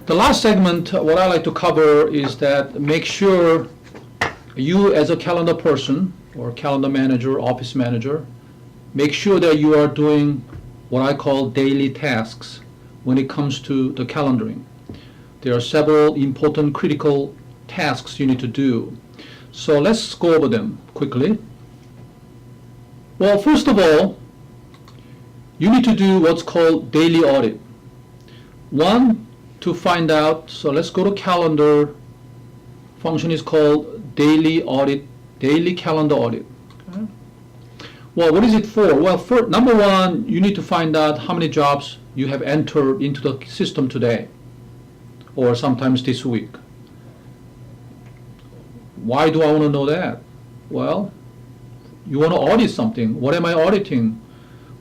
The last segment, what I like to cover is that make sure you as a calendar person or calendar manager, office manager, make sure that you are doing what I call daily tasks when it comes to the calendaring. There are several important critical tasks you need to do. So let's go over them quickly. Well, first of all, you need to do what's called daily audit. One, to find out, so let's go to calendar. Function is called daily audit, daily calendar audit. Okay. Well, what is it for? Well, for number one, you need to find out how many jobs you have entered into the system today, or sometimes this week. Why do I want to know that? Well, you want to audit something. What am I auditing?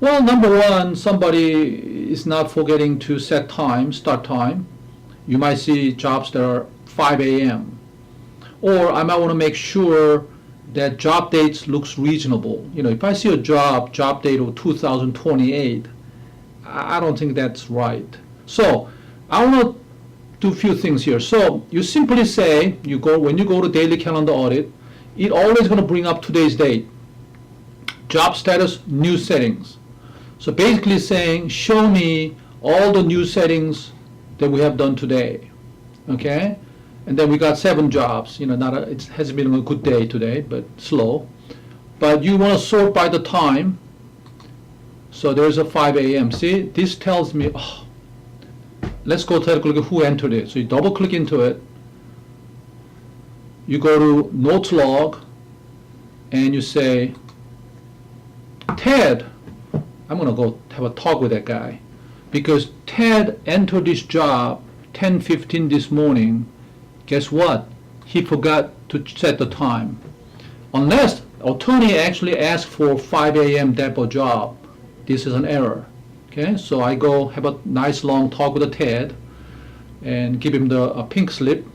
Well, number one, somebody is not forgetting to set time, start time. You might see jobs that are 5 a.m. Or I might want to make sure that job dates looks reasonable. You know, if I see a job date of 2028, I don't think that's right. So I want to do a few things here. So you simply say, when you go to daily calendar audit, it always going to bring up today's date. Job status, new settings. So basically saying, show me all the new settings that we have done today. Okay? And then we got 7 jobs. You know, it hasn't been a good day today, but slow. But you want to sort by the time. So there's a 5 a.m. See, this tells me, oh, let's go take a look at who entered it. So you double click into it. You go to notes log and you say, Ted, I'm going to go have a talk with that guy because Ted entered this job 10:15 this morning. Guess what? He forgot to set the time. Unless attorney actually asked for 5 a.m. depot job, this is an error. Okay, so I go have a nice long talk with Ted and give him a pink slip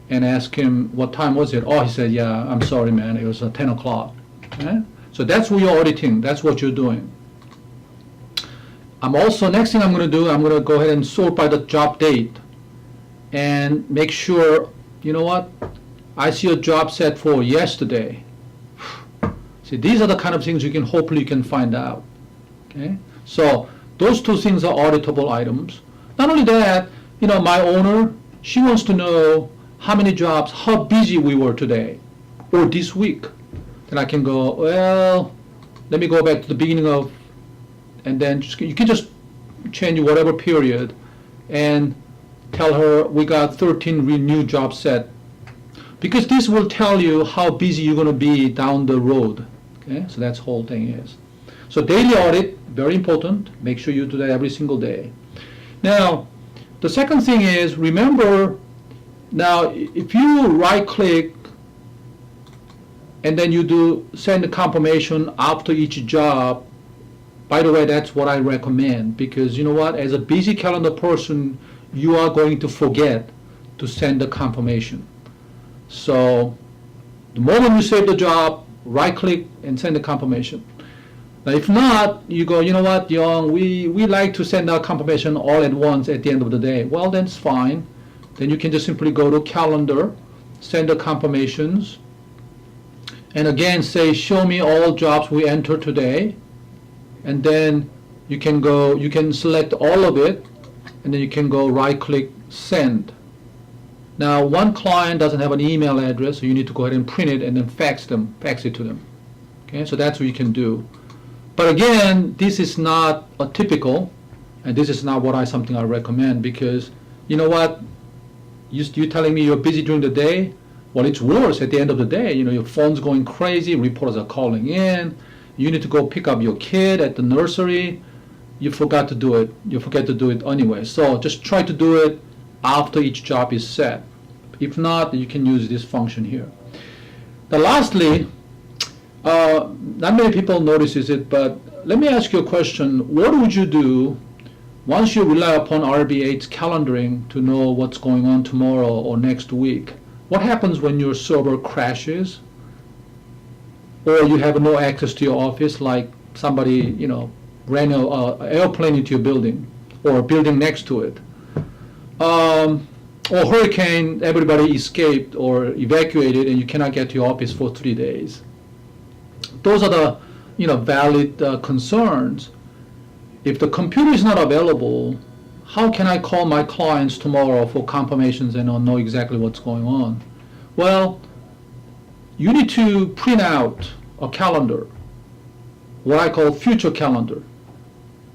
and ask him what time was it. Oh, he said, yeah, I'm sorry, man, it was 10 o'clock. Okay? So that's what you're auditing. That's what you're doing. Next thing I'm going to do, I'm going to go ahead and sort by the job date and make sure, you know what, I see a job set for yesterday. See, these are the kind of things hopefully you can find out. Okay, so those 2 things are auditable items. Not only that, you know, my owner, she wants to know how many jobs, how busy we were today or this week. Then I can go, well, let me go back to the beginning of, and then you can just change whatever period and tell her we got 13 new jobs set. Because this will tell you how busy you're going to be down the road. Okay, so that's the whole thing is. So daily audit, very important. Make sure you do that every single day. Now, the second thing is, remember, now if you right click and then you send a confirmation after each job, by the way, that's what I recommend because you know what, as a busy calendar person, you are going to forget to send the confirmation. So the moment you save the job, right click and send the confirmation. Now if not, you go, you know what, Young, we like to send out confirmation all at once at the end of the day. Well, then it's fine. Then you can just simply go to calendar, send the confirmations, and again say, show me all jobs we entered today. And then you can select all of it, and then you can go right click send. Now one client doesn't have an email address, so you need to go ahead and print it and then fax it to them. Okay, so that's what you can do. But again, this is not a typical, and this is not something I recommend because you know what, you're telling me you're busy during the day. Well, it's worse at the end of the day. You know, your phone's going crazy, reporters are calling in, you need to go pick up your kid at the nursery, you forgot to do it. You forget to do it anyway. So just try to do it after each job is set. If not, you can use this function here. Now lastly, not many people notices it, but let me ask you a question. What would you do once you rely upon RB8's calendaring to know what's going on tomorrow or next week? What happens when your server crashes or you have no access to your office, like somebody, you know, ran an airplane into your building or a building next to it? or hurricane, everybody escaped or evacuated and you cannot get to your office for 3 days. Those are the valid concerns. If the computer is not available, how can I call my clients tomorrow for confirmations and know exactly what's going on? Well, you need to print out a calendar, what I call future calendar.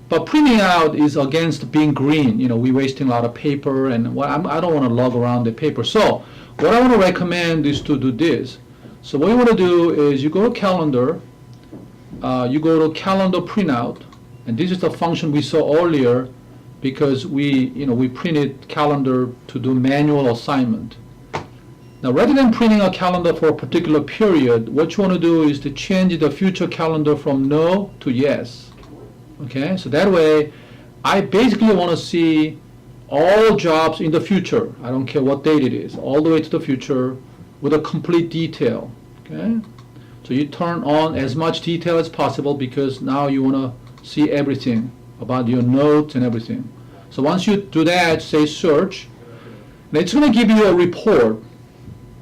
But printing out is against being green. We're wasting a lot of paper, and I don't want to lug around the paper. So what I want to recommend is to do this. So what you want to do is you go to calendar, you go to calendar printout, and this is the function we saw earlier because we printed calendar to do manual assignment. Now, rather than printing a calendar for a particular period, what you want to do is to change the future calendar from no to yes. Okay, so that way, I basically want to see all jobs in the future. I don't care what date it is, all the way to the future with a complete detail. Okay, so you turn on as much detail as possible because now you want to see everything about your notes and everything. So once you do that, say search, and it's going to give you a report.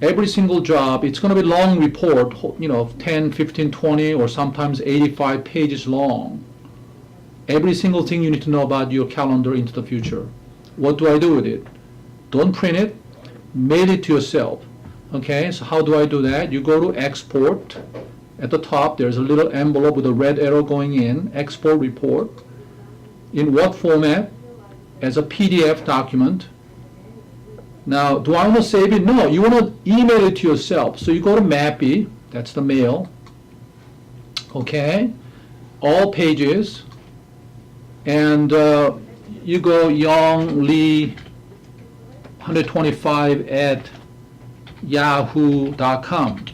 Every single job, it's going to be a long report, 10, 15, 20, or sometimes 85 pages long. Every single thing you need to know about your calendar into the future. What do I do with it? Don't print it, mail it to yourself. Okay, so how do I do that? You go to export. At the top, there's a little envelope with a red arrow going in, export report. In what format? As a PDF document. Now, do I want to save it? No, you want to email it to yourself. So you go to Mappy, that's the mail. Okay, all pages. And you go Young Lee 125 at yahoo.com.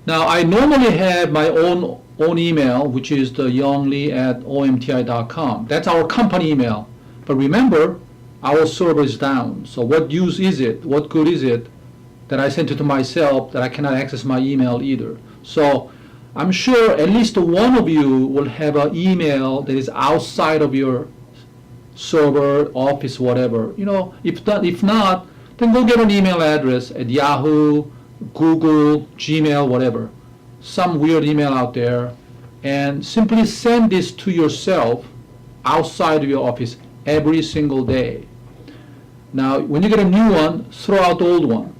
Now, I normally have my own email, which is the younglee at omti.com. That's our company email. But remember, our server is down. So what use is it? What good is it that I sent it to myself that I cannot access my email either? So I'm sure at least one of you will have an email that is outside of your server, office, whatever. If not, then go get an email address at Yahoo, Google, Gmail, whatever. Some weird email out there, and simply send this to yourself outside of your office every single day. Now, when you get a new one, throw out the old one.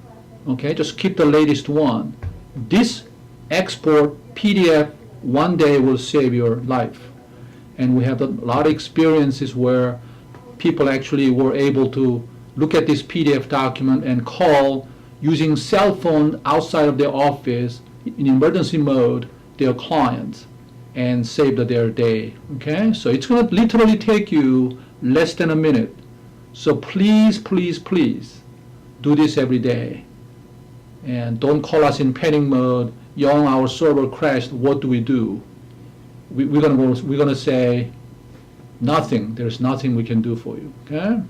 Okay, just keep the latest one. This export PDF one day will save your life. And we have a lot of experiences where people actually were able to look at this PDF document and call using cell phone outside of their office in emergency mode their clients and save their day. Okay, so it's going to literally take you less than a minute. So please, please, please do this every day. And don't call us in panic mode. Young, our server crashed. What do we do? We're gonna say nothing. There's nothing we can do for you. Okay.